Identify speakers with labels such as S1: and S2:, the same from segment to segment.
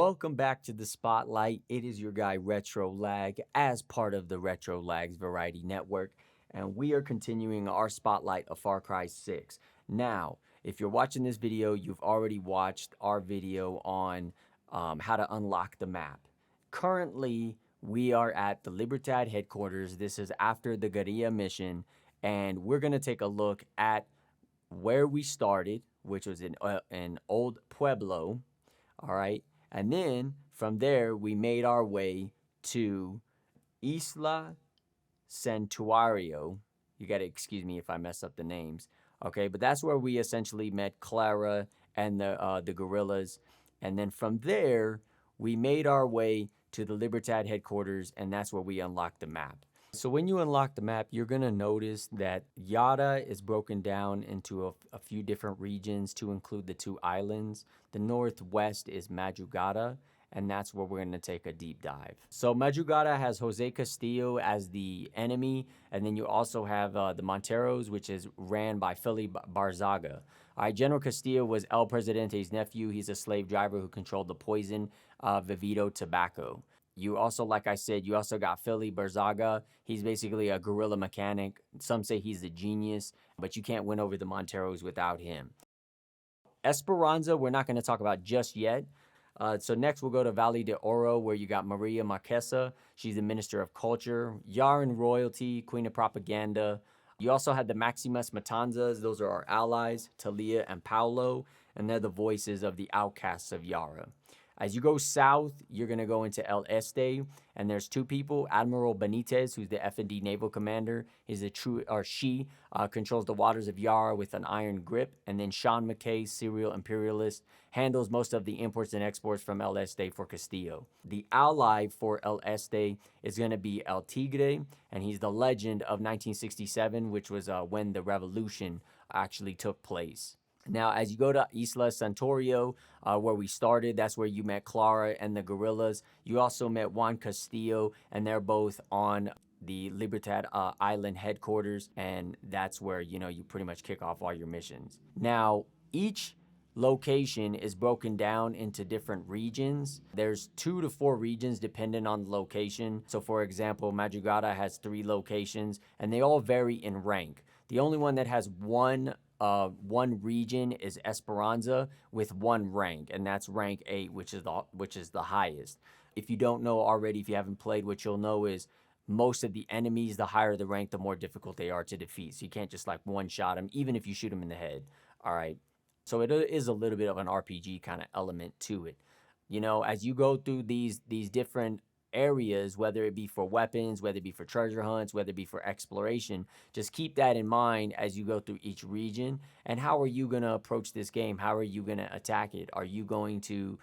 S1: Welcome back to the Spotlight. It is your guy Retr0lag as part of the Retr0lag's Variety Network, and we are continuing our Spotlight of Far Cry 6. Now, if you're watching this video, you've already watched our video on how to unlock the map. Currently, we are at the Libertad headquarters. This is after the Guerrilla mission, and we're going to take a look at where we started, which was in an old pueblo. All right. And then from there, we made our way to Isla Santorio. You got to excuse me if I mess up the names. Okay. But that's where we essentially met Clara and the guerrillas. And then from there, we made our way to the Libertad headquarters. And that's where we unlocked the map. So when you unlock the map, you're going to notice that Yara is broken down into a few different regions to include the two islands. The northwest is Madrugada, and that's where we're going to take a deep dive. So Madrugada has Jose Castillo as the enemy, and then you also have the Monteros, which is ran by Philly Barzaga. All right, General Castillo was El Presidente's nephew. He's a slave driver who controlled the poison Vivito tobacco. You also, like I said, you also got Philly Barzaga. He's basically a guerrilla mechanic. Some say he's a genius, but you can't win over the Monteros without him. Esperanza, we're not going to talk about just yet. So next we'll go to Valle de Oro, where you got Maria Marquesa. She's the Minister of Culture. Yara and Royalty, Queen of Propaganda. You also had the Maximus Matanzas. Those are our allies, Talia and Paolo, and they're the voices of the outcasts of Yara. As you go south, you're going to go into El Este, and there's two people. Admiral Benitez, who's the F&D naval commander, she controls the waters of Yara with an iron grip. And then Sean McKay, serial imperialist, handles most of the imports and exports from El Este for Castillo. The ally for El Este is going to be El Tigre, and he's the legend of 1967, which was when the revolution actually took place. Now, as you go to Isla Santorio, where we started, that's where you met Clara and the guerrillas. You also met Juan Castillo, and they're both on the Libertad Island headquarters, and that's where, you pretty much kick off all your missions. Now, each location is broken down into different regions. There's 2 to 4 regions depending on the location. So, for example, Madrugada has 3 locations, and they all vary in rank. The only one that has one region is Esperanza with 1 rank, and that's rank 8, which is the highest. If you don't know already, if you haven't played, what you'll know is most of the enemies, the higher the rank, the more difficult they are to defeat. So you can't just like one-shot them, even if you shoot them in the head. All right. So it is a little bit of an RPG kind of element to it. As you go through these different areas, whether it be for weapons, whether it be for treasure hunts, whether it be for exploration, just keep that in mind as you go through each region. And how are you going to approach this game? How are you going to attack it? Are you going to,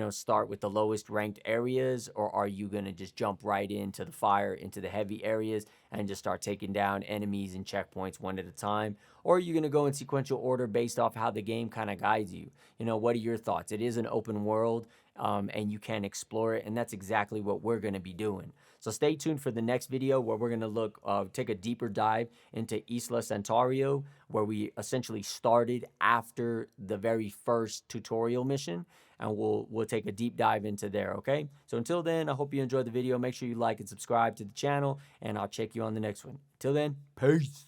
S1: start with the lowest ranked areas, or are you going to just jump right into the fire, into the heavy areas, and just start taking down enemies and checkpoints one at a time? Or are you going to go in sequential order based off how the game kind of guides you? What are your thoughts? It is an open world, and you can explore it, and that's exactly what we're going to be doing. So stay tuned for the next video where we're going to take a deeper dive into Isla Santorio, where we essentially started after the very first tutorial mission, and we'll take a deep dive into there, okay? So until then, I hope you enjoyed the video. Make sure you like and subscribe to the channel, and I'll check you on the next one. Till then, peace.